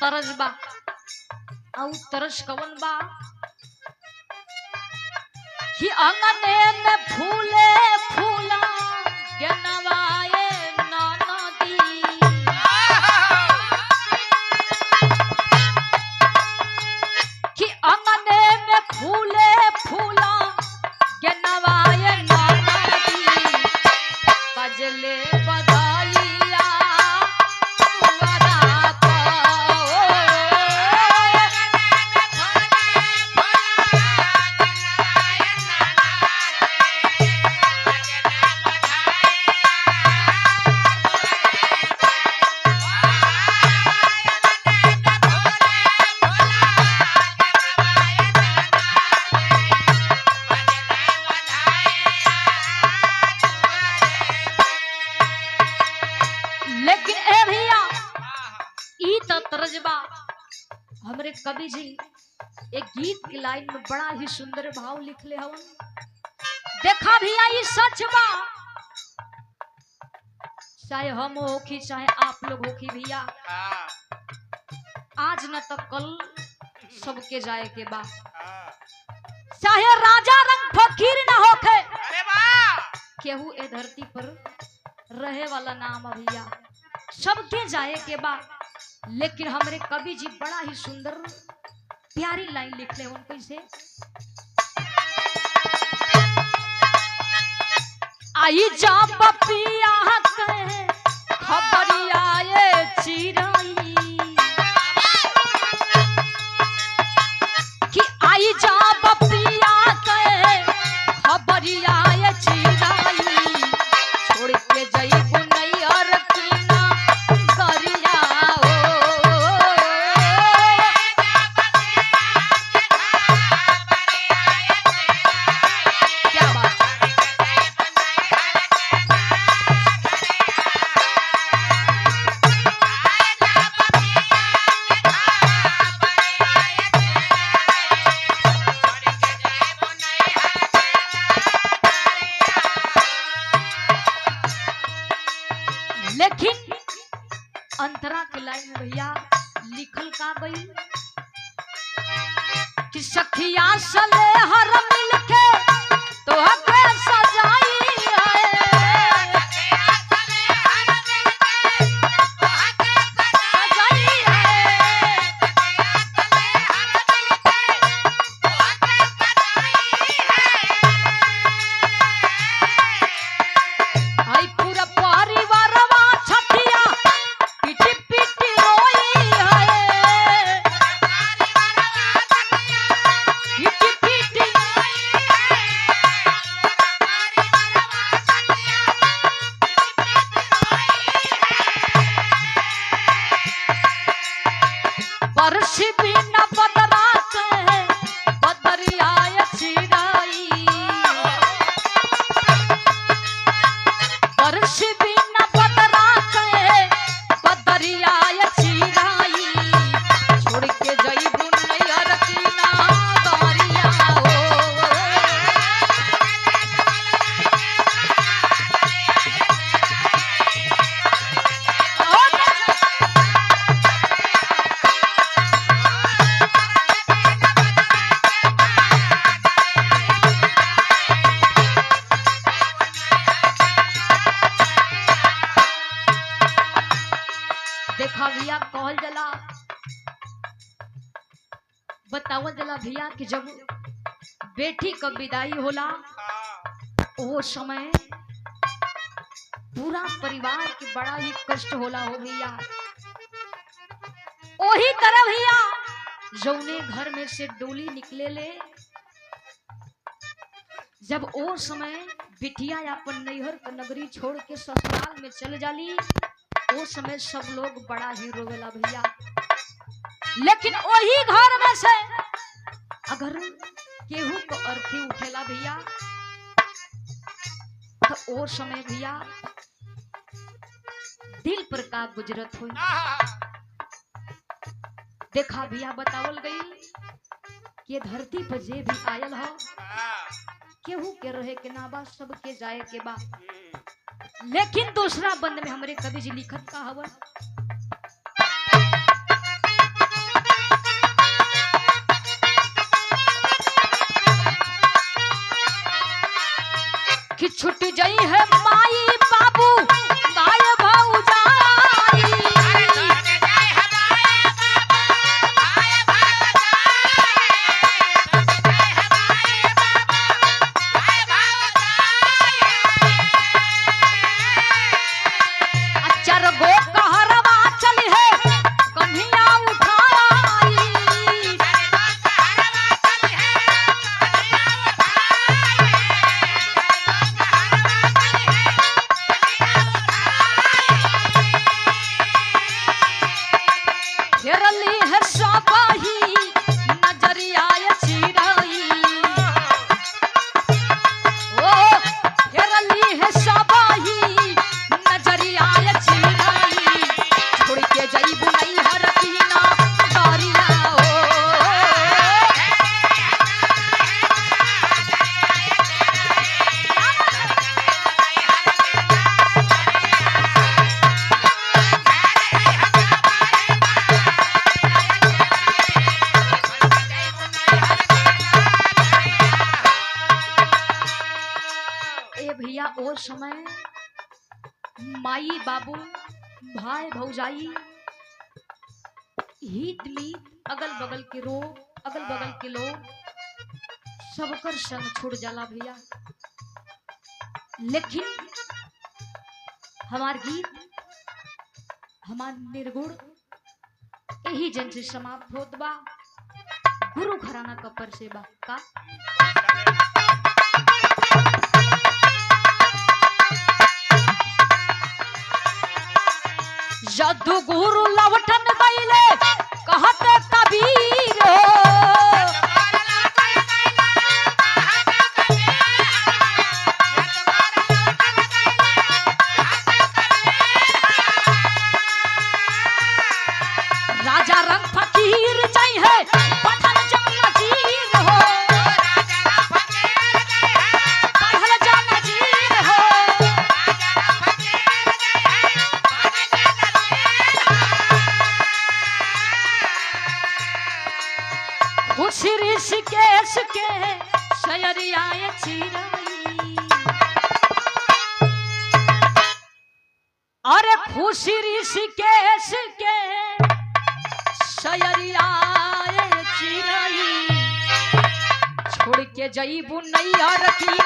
तरस बा आउ तरस कवन बा कि अंगने में फूले फूला गनवाए ननदी कि अंगने में फूले फूला गनवाए ननदी बजले बधाइया लेकिन ए भैया ई तो तरजबा हमरे कवि जी एक गीत की लाइन में बड़ा ही सुंदर भाव लिखले हवन। देखा भैया ई सच बा, चाहे हम होखी चाहे आप लोग होखी भैया, आज न तो कल सबके जाए के बा, चाहे राजा रंग फकीर न होखे केहू ए धरती पर रहे वाला नाम भैया, सबके जाए के बा। लेकिन हमरे कवि जी बड़ा ही सुंदर प्यारी लाइन लिखले उन कैसे आई जा पपिया कहे खबरिया ये चिराई कि आई जा पपिया कहे खबरिया ये चिराई छोड़ के जाई लेकिन अंतरा के लाइन में भैया लिखल का गई कि सखिया सले हर मिलके तो हके सजाई वर्षी भी न बदरा कहे बदरिया चिराई वर्षी भी न बदरा कहे बदरिया चिराई छोड़ के जई बुनैयर की ना दरिया देखा भैया कहल जला बतावल जला भैया कि जब बेटी का विदाई होला वो समय पूरा परिवार के बड़ा ही कष्ट होला हो भैया। वही तरह भैया जौने घर में से डोली निकले ले जब वो समय बिटिया अपन नैहर का नगरी छोड़ के ससुराल में चल जाली वो समय सब लोग बड़ा ही रोवेला भैया। लेकिन वही घर में से अगर केहू को अर्थी उठेला भैया तो वो समय भैया दिल पर का गुजरत हुई। देखा भैया बतावल गई कि धरती पर जे भी आयल हो केहू के रहे के ना बा सबके जाए के बा। लेकिन दूसरा बंद में हमरे कवि जी लिखत का हवन जई है माई बाबू गाय भौजाई। अचर गो कहरवा चली है कन्हिया उठाई। घेरली है सबही नजरिया चिराई। ओ घेरली है सबही नजरिया चिराई। छोड़ के जईबू नहीं हर पीना दरिया ओ। ए भैया और समय माई बाबू भाई भौजाई हित मीत अगल बगल के लोग सबकर संग छूट जाला भैया। लेकिन हमार गीत हमार निर्गुण यही जन से समाप्त होत बा। गुरु घराना कपर से बा का जदू गुरु लवटन गईले कहते कबीर हो। राजा रंग फकीर जई है पठन जमनजीर हो। पढ़ल जमनजीर हो। खुशी ऋषिकेश के शयरिया चिराई। अरे खुशी ऋषिकेश के शयरिया चिराई। छोड़ के जईबू नैया रखी